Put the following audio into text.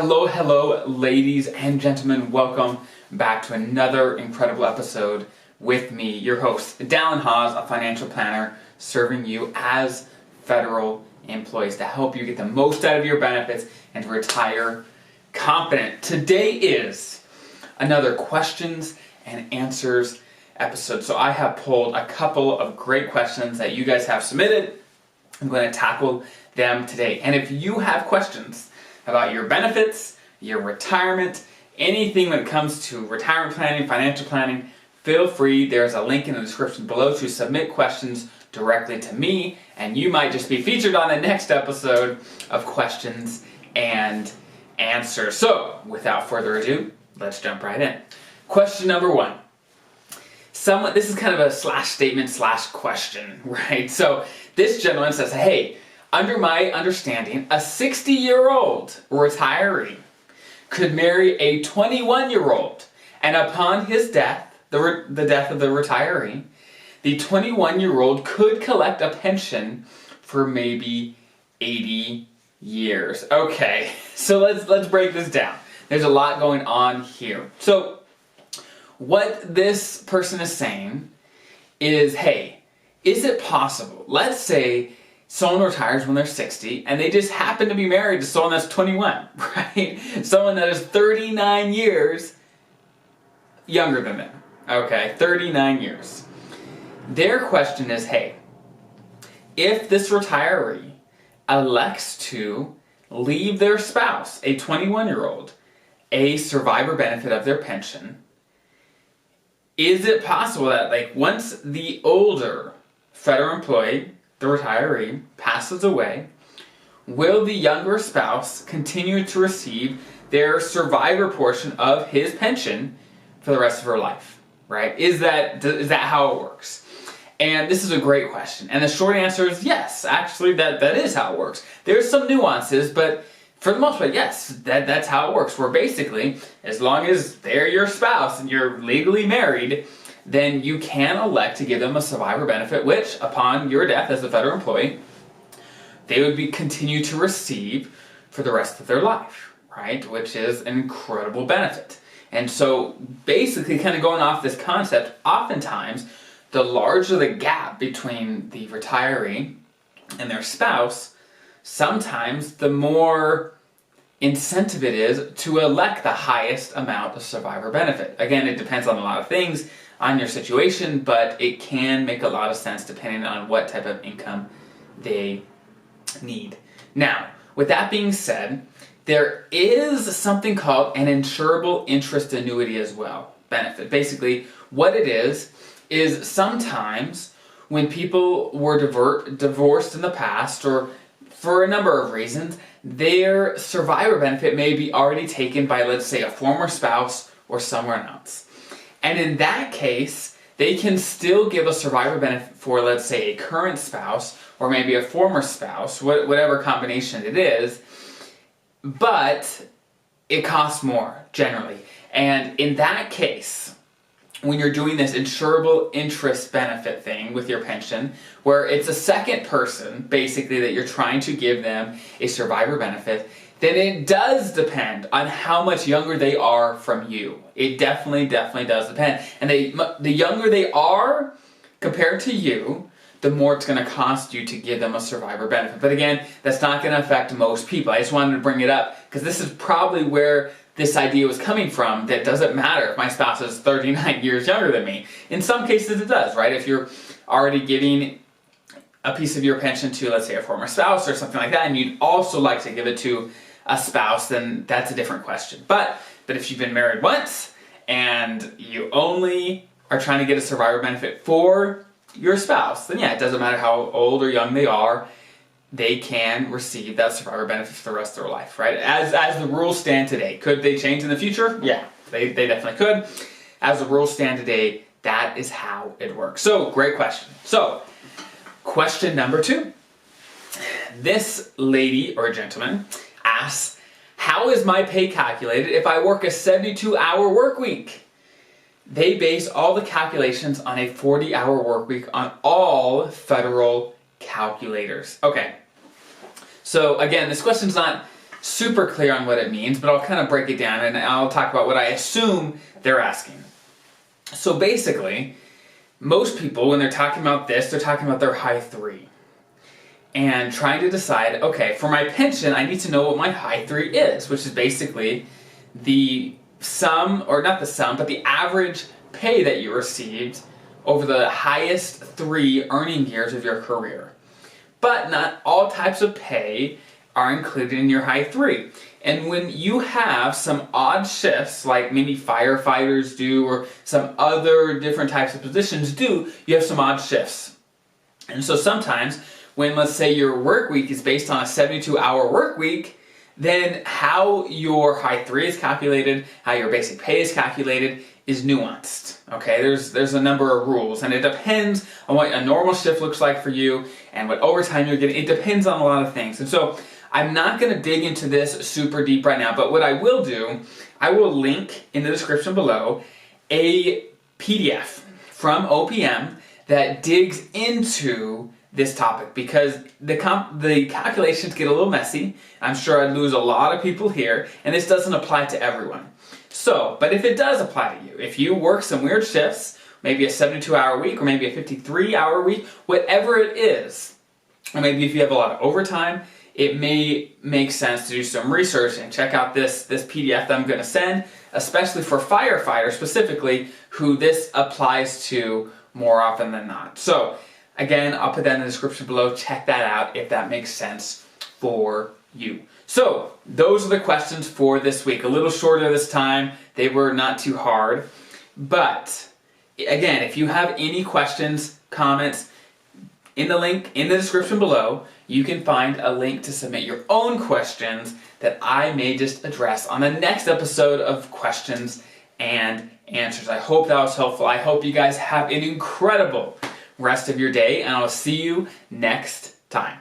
Hello, ladies and gentlemen. Welcome back to another incredible episode with me, your host, Dallen Haws, a financial planner, serving you as federal employees to help you get the most out of your benefits and to retire confident. Today is another questions and answers episode. So I have pulled a couple of great questions that you guys have submitted. I'm going to tackle them today. And if you have questions about your benefits, your retirement, anything when it comes to retirement planning, financial planning, feel free. There's a link in the description below to submit questions directly to me, and you might just be featured on the next episode of Questions and Answers. So, without further ado, let's jump right in. Question number one. This is kind of a slash statement slash question, right? So this gentleman says, hey, under my understanding, a 60-year-old retiree could marry a 21-year-old, and upon his death, the death of the retiree, the 21-year-old could collect a pension for maybe 80 years. Okay, so let's break this down. There's a lot going on here. So what this person is saying is, hey, is it possible? Let's say someone retires when they're 60 and they just happen to be married to someone that's 21, right? Someone that is 39 years younger than them. Okay, 39 years. Their question is, hey, if this retiree elects to leave their spouse, a 21-year-old, a survivor benefit of their pension, is it possible that, like, once the older federal employee, the retiree, passes away, will the younger spouse continue to receive their survivor portion of his pension for the rest of her life, right? Is that how it works? And this is a great question. And the short answer is yes, actually, that is how it works. There's some nuances, but for the most part, yes, that's how it works. Where basically, as long as they're your spouse and you're legally married, then you can elect to give them a survivor benefit, which, upon your death as a federal employee, they would continue to receive for the rest of their life, right? Which is an incredible benefit. And so, basically, kind of going off this concept, oftentimes, the larger the gap between the retiree and their spouse, sometimes the more incentive it is to elect the highest amount of survivor benefit. Again, it depends on a lot of things, on your situation, but it can make a lot of sense depending on what type of income they need. Now, with that being said, there is something called an insurable interest annuity as well, benefit. Basically, what it is sometimes when people were divorced in the past, or for a number of reasons, their survivor benefit may be already taken by, let's say, a former spouse or someone else. And in that case, they can still give a survivor benefit for, let's say, a current spouse or maybe a former spouse, whatever combination it is, but it costs more, generally. And in that case, when you're doing this insurable interest benefit thing with your pension, where it's a second person, basically, that you're trying to give them a survivor benefit, then it does depend on how much younger they are from you. It definitely does depend. And the younger they are compared to you, the more it's going to cost you to give them a survivor benefit. But again, that's not going to affect most people. I just wanted to bring it up because this is probably where this idea was coming from, that doesn't matter if my spouse is 39 years younger than me. In some cases it does, right? If you're already giving a piece of your pension to, let's say, a former spouse or something like that, and you'd also like to give it to a spouse, then that's a different question. But if you've been married once and you only are trying to get a survivor benefit for your spouse, then yeah, it doesn't matter how old or young they are, they can receive that survivor benefit for the rest of their life, right? As the rules stand today. Could they change in the future? Yeah, they definitely could. As the rules stand today, that is how it works. So, great question. So, question number 2. This lady or gentleman asks, how is my pay calculated if I work a 72-hour work week? They base all the calculations on a 40-hour work week on all federal calculators. Okay, so again, this question's not super clear on what it means, but I'll kind of break it down and I'll talk about what I assume they're asking. So basically, most people, when they're talking about this, they're talking about their high 3. And trying to decide, okay, for my pension, I need to know what my high 3 is, which is basically the sum, or not the sum, but the average pay that you received over the highest 3 earning years of your career. But not all types of pay are included in your high 3. And when you have some odd shifts, like maybe firefighters do, or some other different types of positions do, you have some odd shifts. And so sometimes, when let's say your work week is based on a 72-hour work week, then how your high 3 is calculated, how your basic pay is calculated, is nuanced. Okay, there's a number of rules, and it depends on what a normal shift looks like for you and what overtime you're getting. It depends on a lot of things. And so I'm not going to dig into this super deep right now, but what I will do, I will link in the description below a PDF from OPM that digs into this topic, because the calculations get a little messy. I'm sure I'd lose a lot of people here, and this doesn't apply to everyone. So, but if it does apply to you, if you work some weird shifts, maybe a 72-hour week or maybe a 53-hour week, whatever it is, or maybe if you have a lot of overtime, it may make sense to do some research and check out this PDF that I'm going to send, especially for firefighters specifically, who this applies to more often than not. So, again, I'll put that in the description below. Check that out if that makes sense for you. So, those are the questions for this week. A little shorter this time. They were not too hard. But, again, if you have any questions, comments, in the link in the description below, you can find a link to submit your own questions that I may just address on the next episode of Questions and Answers. I hope that was helpful. I hope you guys have an incredible rest of your day, and I'll see you next time.